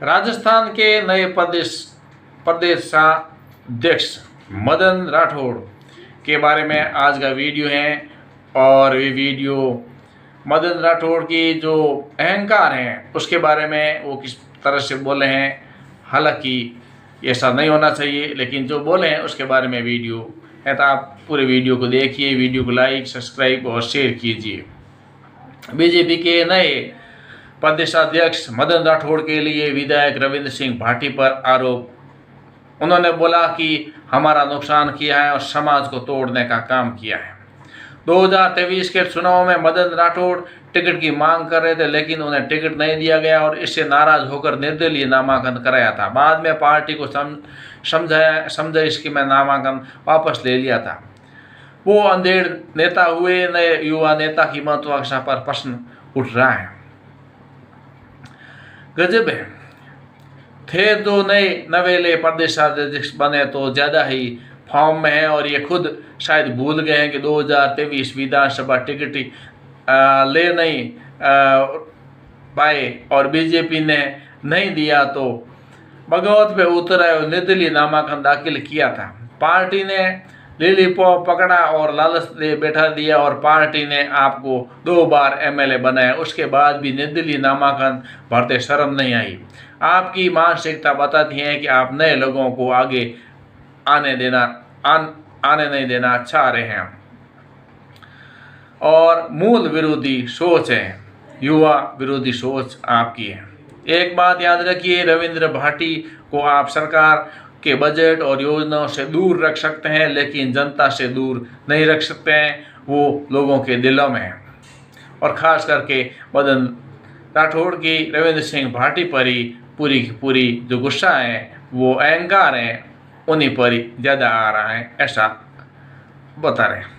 राजस्थान के नए प्रदेशाध्यक्ष मदन राठौड़ के बारे में आज का वीडियो है। और ये वीडियो मदन राठौड़ की जो अहंकार है उसके बारे में वो किस तरह से बोले हैं। हालांकि ऐसा नहीं होना चाहिए, लेकिन जो बोले हैं उसके बारे में वीडियो है, तो आप पूरे वीडियो को देखिए, वीडियो को लाइक, सब्सक्राइब और शेयर कीजिए। बीजेपी के नए प्रदेशाध्यक्ष मदन राठौड़ के लिए विधायक रविंद्र सिंह भाटी पर आरोप। उन्होंने बोला कि हमारा नुकसान किया है और समाज को तोड़ने का काम किया है। 2023 के चुनाव में मदन राठौड़ टिकट की मांग कर रहे थे, लेकिन उन्हें टिकट नहीं दिया गया और इससे नाराज होकर निर्दलीय नामांकन कराया था। बाद में पार्टी को समझाइश कि मैं नामांकन वापस ले लिया था। वो अंधेड़ नेता हुए, नए युवा नेता की महत्वाकांक्षा पर प्रश्न उठ रहा है। गजब है, थे दो नए नवेले प्रदेशाध्यक्ष बने तो ज्यादा ही फॉर्म में है, और ये खुद शायद भूल गए हैं कि 2023 विधानसभा टिकट ले नहीं पाए और बीजेपी ने नहीं दिया तो बगावत पे उतर आए और निर्दलीय नामांकन दाखिल किया था। पार्टी ने लिलीपॉप पकड़ा और लालच दे बैठा दिया और पार्टी ने आपको 2 बार एमएलए बनाया। उसके बाद भी निर्दलीय नामांकन भरते शर्म नहीं आई। आपकी मानसिकता बताती है कि आप नए लोगों को आगे आने नहीं देना चाह रहे हैं और मूल विरोधी सोच है, युवा विरोधी सोच आपकी है। एक बात याद रखिए, रविंद्र भाटी को आप सरकार के बजट और योजनाओं से दूर रख सकते हैं, लेकिन जनता से दूर नहीं रख सकते हैं। वो लोगों के दिलों में है, और ख़ास करके मदन राठौड़ की रविंद्र सिंह भाटी पर ही पूरी की पूरी जो गुस्सा है, वो अहंकार है, उन्हीं पर ही ज़्यादा आ रहा है, ऐसा बता रहे हैं।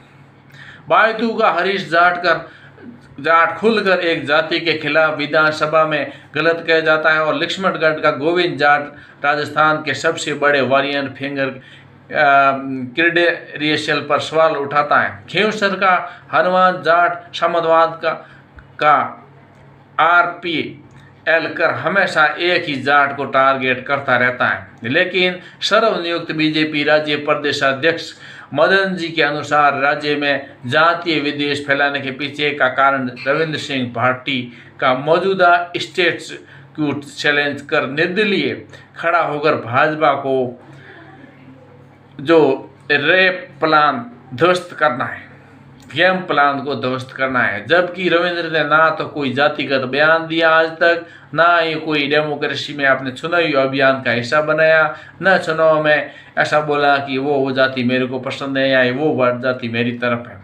बायतू का हरीश जाट खुलकर एक जाति के खिलाफ विधानसभा में गलत कहा जाता है, और लक्ष्मणगढ़ का गोविंद जाट राजस्थान के सबसे बड़े वॉरियर फिंगर क्रीडेरियल पर सवाल उठाता है। खींवसर का हनुमान जाट सामंतवाद का RPL कर हमेशा एक ही जाट को टारगेट करता रहता है। लेकिन सर्वनियुक्त बीजेपी राज्य प्रदेशाध्यक्ष मदन जी के अनुसार राज्य में जातीय विद्वेष फैलाने के पीछे का कारण रविंद्र सिंह भाटी का मौजूदा स्टेट्स को चैलेंज कर निर्दलीय खड़ा होकर भाजपा को जो रेप प्लान ध्वस्त करना है, गेम प्लान को ध्वस्त करना है। जबकि रविंद्र ने ना तो कोई जातिगत बयान दिया आज तक, ना ही कोई डेमोक्रेसी में अपने चुनावी अभियान का हिस्सा बनाया, न चुनाव में ऐसा बोला कि वो जाति मेरे को पसंद है या वो जाति मेरी तरफ है।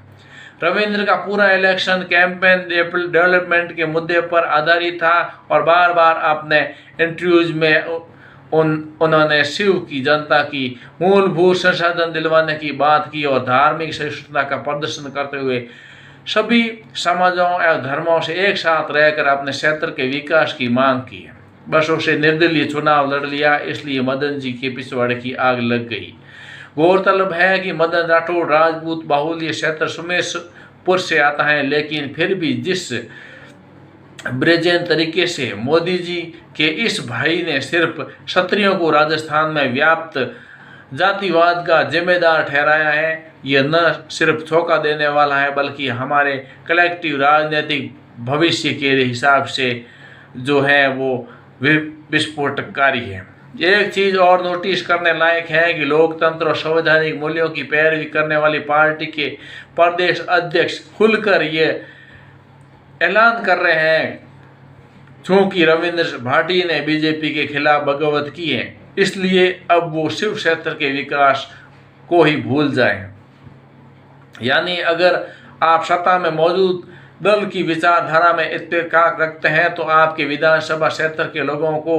रविंद्र का पूरा इलेक्शन कैंपेन डेवलपमेंट के मुद्दे पर आधारित था, और बार बार अपने इंटरव्यूज में उन्होंने शिव की जनता की मूलभूत संसाधन दिलवाने की बात की और धार्मिक सहिष्णुता का प्रदर्शन करते हुए सभी समाजों एवं धर्मों से एक साथ रहकर अपने क्षेत्र के विकास की मांग की है। बस उसे निर्दलीय चुनाव लड़ लिया, इसलिए मदन जी के पिछवाड़े की आग लग गई। गौरतलब है कि मदन राठौड़ राजपूत बाहुल्य क्षेत्र सुमेशपुर से आता है, लेकिन फिर भी जिस ब्रेजेन तरीके से मोदी जी के इस भाई ने सिर्फ क्षत्रियों को राजस्थान में व्याप्त जातिवाद का जिम्मेदार ठहराया है, यह न सिर्फ धोखा देने वाला है बल्कि हमारे कलेक्टिव राजनीतिक भविष्य के हिसाब से जो है वो विस्फोटकारी है। एक चीज़ और नोटिस करने लायक है कि लोकतंत्र और संवैधानिक मूल्यों की पैरवी करने वाली पार्टी के प्रदेश अध्यक्ष खुलकर ये ऐलान कर रहे हैं क्योंकि रविंद्र भाटी ने बीजेपी के खिलाफ बगावत की है, इसलिए अब वो शिव क्षेत्र के विकास को ही भूल जाएं। यानी अगर आप सत्ता में मौजूद दल की विचारधारा में इत्तेफाक रखते हैं तो आपके विधानसभा क्षेत्र के लोगों को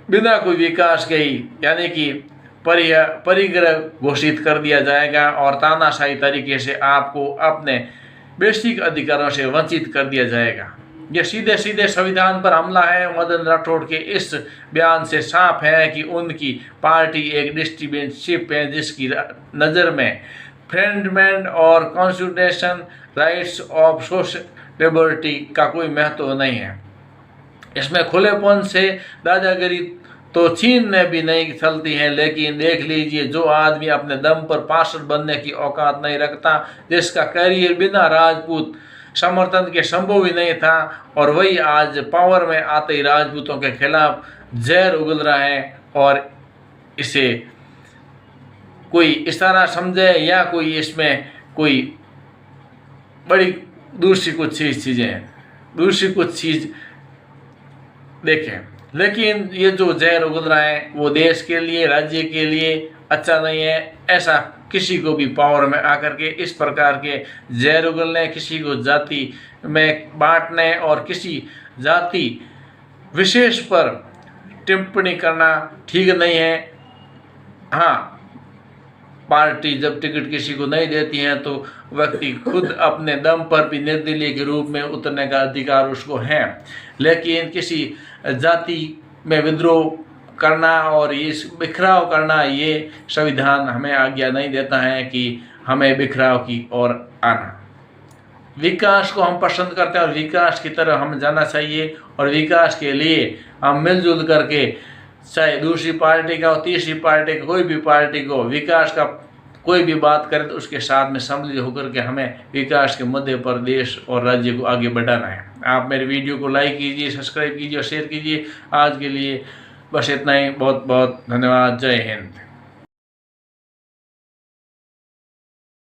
बिना कोई विकास के ही यानी कि परिग्रह घोषित कर दिया जाएगा और तानाशाही तरीके से आपको अपने बेसिक अधिकारों से वंचित कर दिया जाएगा। यह सीधे सीधे संविधान पर हमला है। मदन राठौड़ के इस बयान से साफ है कि उनकी पार्टी एक डिस्ट्रीब्यूशनशिप है जिसकी नज़र में फ्रेंडमेंट और constitution rights of social liberty का कोई महत्व नहीं है। इसमें खुलेपन से दादागिरी तो चीन में भी नहीं चलती है, लेकिन देख लीजिए जो आदमी अपने दम पर पार्षद बनने की औकात नहीं रखता, जिसका करियर बिना राजपूत समर्थन के संभव ही नहीं था, और वही आज पावर में आते ही राजपूतों के खिलाफ जहर उगल रहा है, और इसे कोई इस तरह समझे या कोई इसमें कोई बड़ी दूसरी कुछ चीज़ देखें, लेकिन ये जो जहर उगल रहा है वो देश के लिए, राज्य के लिए अच्छा नहीं है। ऐसा किसी को भी पावर में आकर के इस प्रकार के जहर उगलने, किसी को जाति में बांटने और किसी जाति विशेष पर टिप्पणी करना ठीक नहीं है। हाँ, पार्टी जब टिकट किसी को नहीं देती है तो व्यक्ति खुद अपने दम पर भी निर्दलीय के रूप में उतरने का अधिकार उसको है, लेकिन किसी जाति में विद्रोह करना और इस बिखराव करना, ये संविधान हमें आज्ञा नहीं देता है कि हमें बिखराव की ओर आना। विकास को हम पसंद करते हैं और विकास की तरफ हम जाना चाहिए, और विकास के लिए हम मिलजुल करके, चाहे दूसरी पार्टी का हो, तीसरी पार्टी का, कोई भी पार्टी को विकास का कोई भी बात करे तो उसके साथ में सम्मिलित होकर के हमें विकास के मुद्दे पर देश और राज्य को आगे बढ़ाना है। आप मेरे वीडियो को लाइक कीजिए, सब्सक्राइब कीजिए और शेयर कीजिए। आज के लिए बस इतना ही। बहुत बहुत धन्यवाद। जय हिंद।